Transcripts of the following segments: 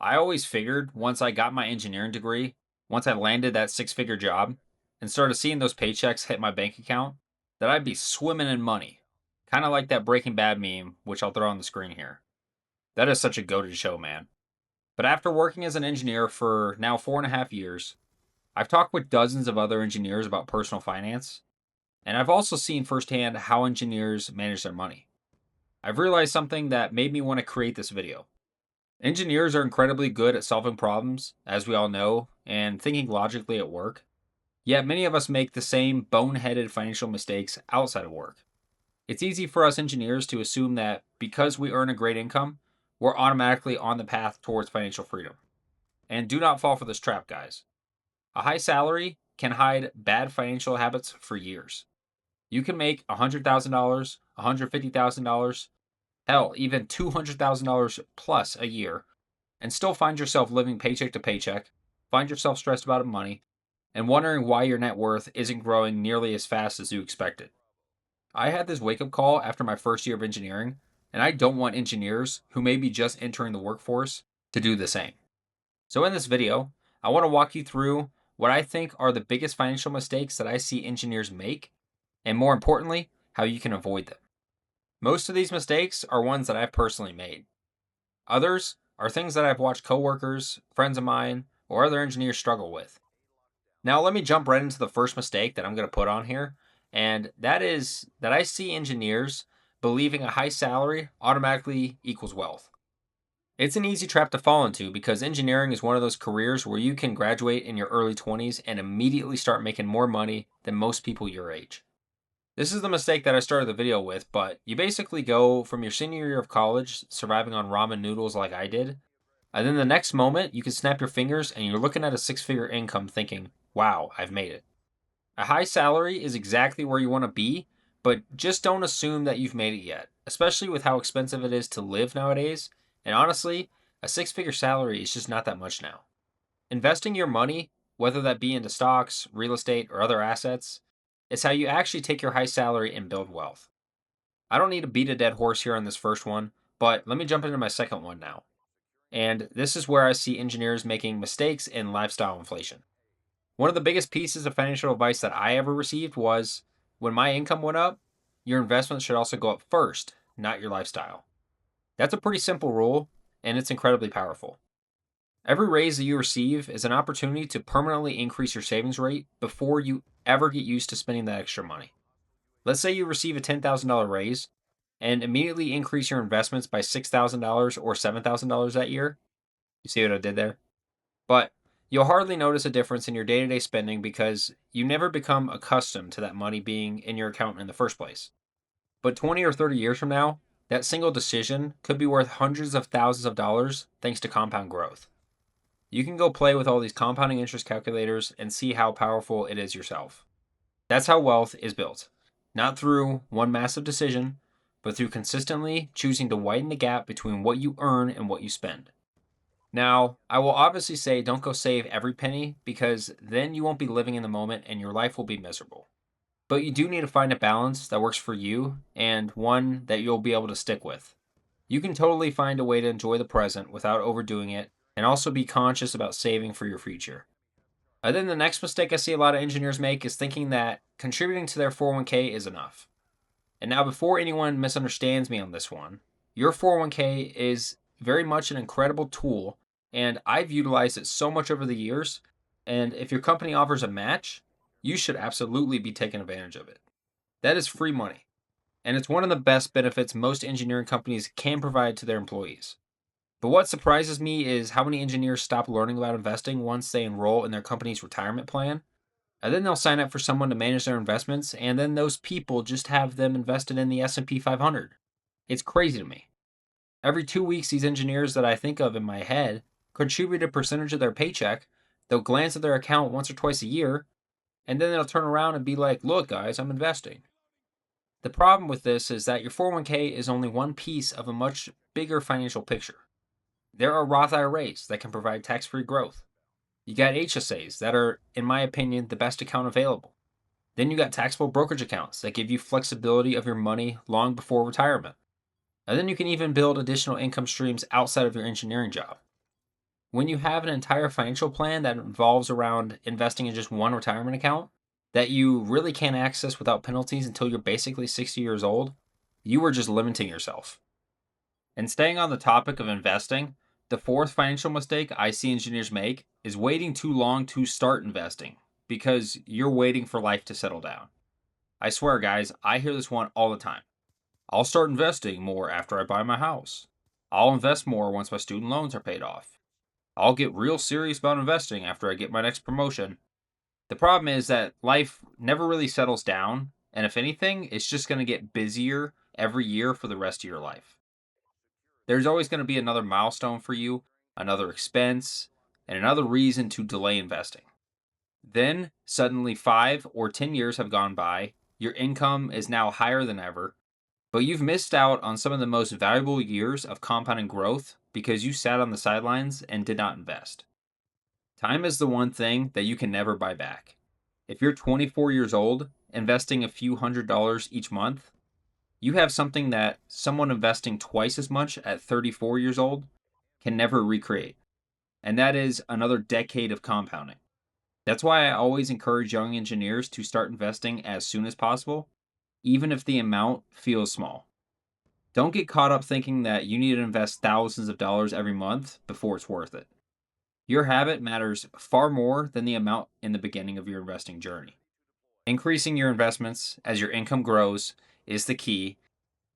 I always figured once I got my engineering degree, once I landed that six-figure job and started seeing those paychecks hit my bank account, that I'd be swimming in money. Kind of like that Breaking Bad meme, which I'll throw on the screen here. That is such a goated show, man. But after working as an engineer for now 4.5 years, I've talked with dozens of other engineers about personal finance, and I've also seen firsthand how engineers manage their money. I've realized something that made me want to create this video. Engineers are incredibly good at solving problems, as we all know, and thinking logically at work. Yet many of us make the same boneheaded financial mistakes outside of work. It's easy for us engineers to assume that because we earn a great income, we're automatically on the path towards financial freedom. And do not fall for this trap, guys. A high salary can hide bad financial habits for years. You can make $100,000, $150,000, hell, even $200,000 plus a year and still find yourself living paycheck to paycheck, find yourself stressed about money, and wondering why your net worth isn't growing nearly as fast as you expected. I had this wake up call after my first year of engineering, and I don't want engineers who may be just entering the workforce to do the same. So, in this video, I want to walk you through what I think are the biggest financial mistakes that I see engineers make, and more importantly, how you can avoid them. Most of these mistakes are ones that I've personally made. Others are things that I've watched coworkers, friends of mine, or other engineers struggle with. Now, let me jump right into the first mistake that I'm going to put on here, and that is that I see engineers believing a high salary automatically equals wealth. It's an easy trap to fall into because engineering is one of those careers where you can graduate in your early 20s and immediately start making more money than most people your age. This is the mistake that I started the video with, but you basically go from your senior year of college surviving on ramen noodles like I did, and then the next moment you can snap your fingers and you're looking at a six-figure income thinking, wow, I've made it. A high salary is exactly where you want to be, but just don't assume that you've made it yet, especially with how expensive it is to live nowadays. And honestly, a six-figure salary is just not that much now. Investing your money, whether that be into stocks, real estate, or other assets, is how you actually take your high salary and build wealth. I don't need to beat a dead horse here on this first one, but let me jump into my second one now. And this is where I see engineers making mistakes in lifestyle inflation. One of the biggest pieces of financial advice that I ever received was when my income went up, your investments should also go up first, not your lifestyle. That's a pretty simple rule, and it's incredibly powerful. Every raise that you receive is an opportunity to permanently increase your savings rate before you ever get used to spending that extra money. Let's say you receive a $10,000 raise and immediately increase your investments by $6,000 or $7,000 that year. You see what I did there? But you'll hardly notice a difference in your day to day spending because you never become accustomed to that money being in your account in the first place. But 20 or 30 years from now, that single decision could be worth hundreds of thousands of dollars thanks to compound growth. You can go play with all these compounding interest calculators and see how powerful it is yourself. That's how wealth is built. Not through one massive decision, but through consistently choosing to widen the gap between what you earn and what you spend. Now, I will obviously say don't go save every penny because then you won't be living in the moment and your life will be miserable. But you do need to find a balance that works for you and one that you'll be able to stick with. You can totally find a way to enjoy the present without overdoing it and also be conscious about saving for your future. And then the next mistake I see a lot of engineers make is thinking that contributing to their 401k is enough. And now, before anyone misunderstands me on this one, your 401k is very much an incredible tool, and I've utilized it so much over the years. And if your company offers a match, you should absolutely be taking advantage of it. That is free money, and it's one of the best benefits most engineering companies can provide to their employees. But what surprises me is how many engineers stop learning about investing once they enroll in their company's retirement plan. And then they'll sign up for someone to manage their investments, and then those people just have them invested in the S&P 500. It's crazy to me. Every 2 weeks, these engineers that I think of in my head contribute a percentage of their paycheck. They'll glance at their account once or twice a year, and then they'll turn around and be like, look, guys, I'm investing. The problem with this is that your 401k is only one piece of a much bigger financial picture. There are Roth IRAs that can provide tax free growth. You got HSAs that are, in my opinion, the best account available. Then you got taxable brokerage accounts that give you flexibility of your money long before retirement. And then you can even build additional income streams outside of your engineering job. When you have an entire financial plan that involves around investing in just one retirement account that you really can't access without penalties until you're basically 60 years old, you are just limiting yourself. And staying on the topic of investing, the fourth financial mistake I see engineers make is waiting too long to start investing because you're waiting for life to settle down. I swear, guys, I hear this one all the time. I'll start investing more after I buy my house. I'll invest more once my student loans are paid off. I'll get real serious about investing after I get my next promotion. The problem is that life never really settles down, and if anything, it's just going to get busier every year for the rest of your life. There's always going to be another milestone for you, another expense, and another reason to delay investing. Then, suddenly 5 or 10 years have gone by, your income is now higher than ever, but you've missed out on some of the most valuable years of compounding growth because you sat on the sidelines and did not invest. Time is the one thing that you can never buy back. If you're 24 years old, investing a few $100s each month, you have something that someone investing twice as much at 34 years old can never recreate. And that is another decade of compounding. That's why I always encourage young engineers to start investing as soon as possible, even if the amount feels small. Don't get caught up thinking that you need to invest thousands of dollars every month before it's worth it. Your habit matters far more than the amount in the beginning of your investing journey. Increasing your investments as your income grows is the key,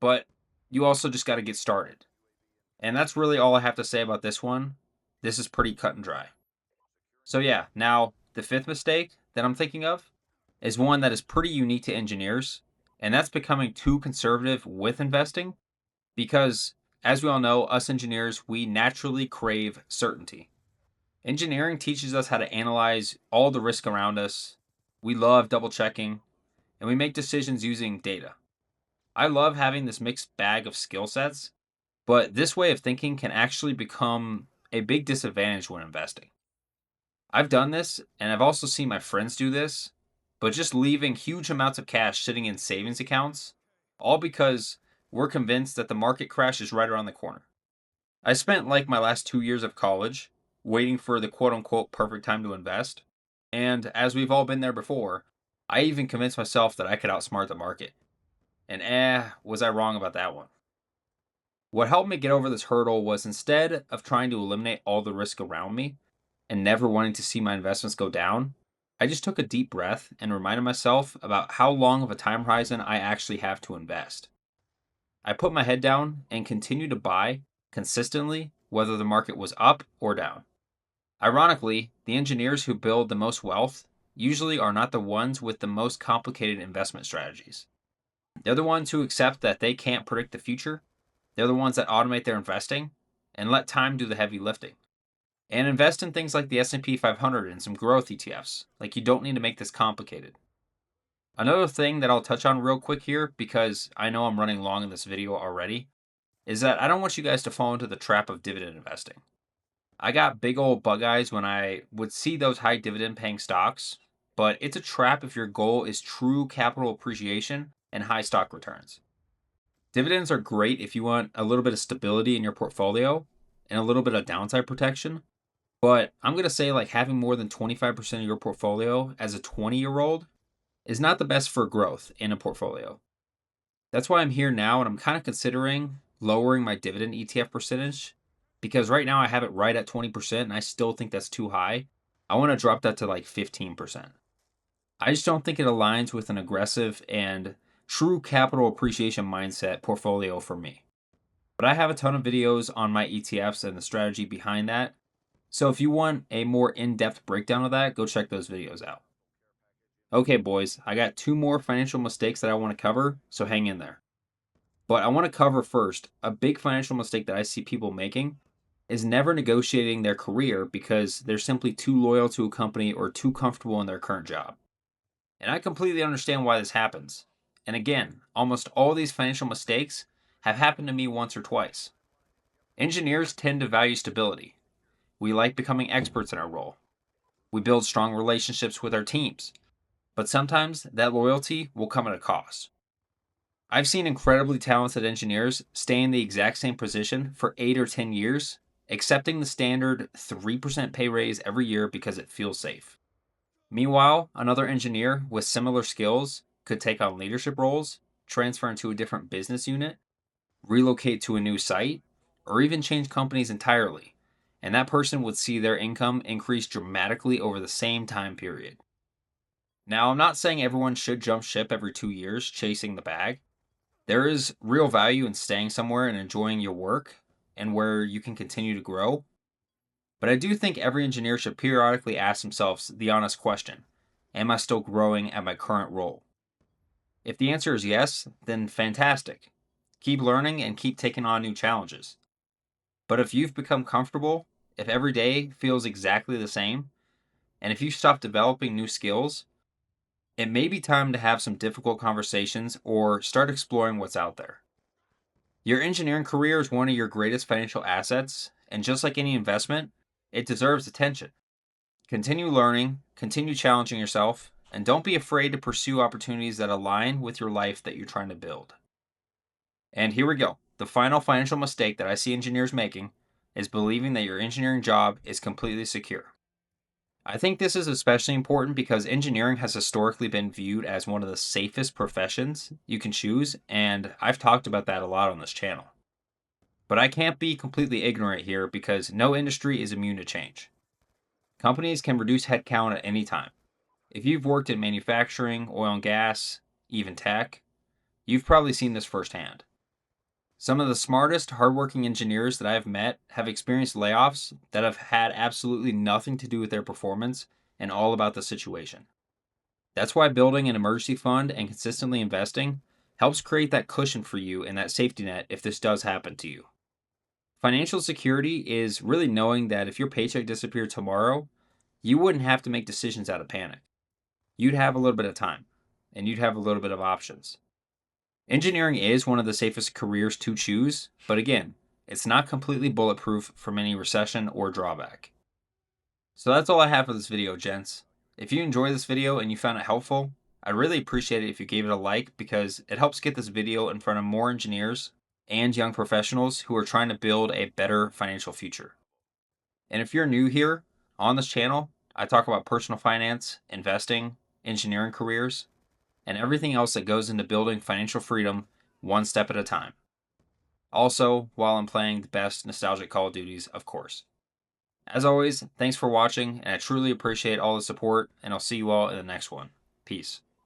but you also just got to get started. And that's really all I have to say about this one. This is pretty cut and dry. So, yeah, now the fifth mistake that I'm thinking of is one that is pretty unique to engineers, and that's becoming too conservative with investing because, as we all know, us engineers, we naturally crave certainty. Engineering teaches us how to analyze all the risk around us. We love double checking, and we make decisions using data. I love having this mixed bag of skill sets, but this way of thinking can actually become a big disadvantage when investing. I've done this, and I've also seen my friends do this, but just leaving huge amounts of cash sitting in savings accounts, all because we're convinced that the market crash is right around the corner. I spent like my last 2 years of college waiting for the quote unquote perfect time to invest. And as we've all been there before, I even convinced myself that I could outsmart the market. And was I wrong about that one? What helped me get over this hurdle was instead of trying to eliminate all the risk around me and never wanting to see my investments go down, I just took a deep breath and reminded myself about how long of a time horizon I actually have to invest. I put my head down and continued to buy consistently, whether the market was up or down. Ironically, the engineers who build the most wealth usually are not the ones with the most complicated investment strategies. They're the ones who accept that they can't predict the future. They're the ones that automate their investing and let time do the heavy lifting. And invest in things like the S&P 500 and some growth ETFs. Like, you don't need to make this complicated. Another thing that I'll touch on real quick here, because I know I'm running long in this video already, is that I don't want you guys to fall into the trap of dividend investing. I got big old bug eyes when I would see those high dividend paying stocks, but it's a trap if your goal is true capital appreciation and high stock returns. Dividends are great if you want a little bit of stability in your portfolio and a little bit of downside protection, but I'm going to say like having more than 25% of your portfolio as a 20-year-old is not the best for growth in a portfolio. That's why I'm here now and I'm kind of considering lowering my dividend ETF percentage because right now I have it right at 20% and I still think that's too high. I want to drop that to like 15%. I just don't think it aligns with an aggressive and true capital appreciation mindset portfolio for me. But I have a ton of videos on my ETFs and the strategy behind that. So if you want a more in-depth breakdown of that, go check those videos out. Okay, boys, I got two more financial mistakes that I want to cover, so hang in there. But I want to cover first a big financial mistake that I see people making is never negotiating their career because they're simply too loyal to a company or too comfortable in their current job. And I completely understand why this happens. And again, almost all these financial mistakes have happened to me once or twice. Engineers tend to value stability. We like becoming experts in our role. We build strong relationships with our teams. But sometimes that loyalty will come at a cost. I've seen incredibly talented engineers stay in the exact same position for 8 or 10 years accepting the standard 3% pay raise every year because it feels safe. Meanwhile, another engineer with similar skills could take on leadership roles, transfer into a different business unit, relocate to a new site, or even change companies entirely. And that person would see their income increase dramatically over the same time period. Now, I'm not saying everyone should jump ship every 2 years chasing the bag. There is real value in staying somewhere and enjoying your work and where you can continue to grow. But I do think every engineer should periodically ask themselves the honest question: am I still growing at my current role? If the answer is yes, then fantastic. Keep learning and keep taking on new challenges. But if you've become comfortable, if every day feels exactly the same, and if you stop developing new skills, it may be time to have some difficult conversations or start exploring what's out there. Your engineering career is one of your greatest financial assets, and just like any investment, it deserves attention. Continue learning, continue challenging yourself, and don't be afraid to pursue opportunities that align with your life that you're trying to build. And here we go. The final financial mistake that I see engineers making is believing that your engineering job is completely secure. I think this is especially important because engineering has historically been viewed as one of the safest professions you can choose, and I've talked about that a lot on this channel. But I can't be completely ignorant here because no industry is immune to change. Companies can reduce headcount at any time. If you've worked in manufacturing, oil and gas, even tech, you've probably seen this firsthand. Some of the smartest, hardworking engineers that I've met have experienced layoffs that have had absolutely nothing to do with their performance and all about the situation. That's why building an emergency fund and consistently investing helps create that cushion for you and that safety net if this does happen to you. Financial security is really knowing that if your paycheck disappeared tomorrow, you wouldn't have to make decisions out of panic. You'd have a little bit of time and you'd have a little bit of options. Engineering is one of the safest careers to choose, but again, it's not completely bulletproof from any recession or drawback. So that's all I have for this video, gents. If you enjoyed this video and you found it helpful, I'd really appreciate it if you gave it a like because it helps get this video in front of more engineers and young professionals who are trying to build a better financial future. And if you're new here on this channel, I talk about personal finance, investing, engineering careers, and everything else that goes into building financial freedom one step at a time. Also, while I'm playing the best nostalgic Call of Duties, of course. As always, thanks for watching, and I truly appreciate all the support, and I'll see you all in the next one. Peace.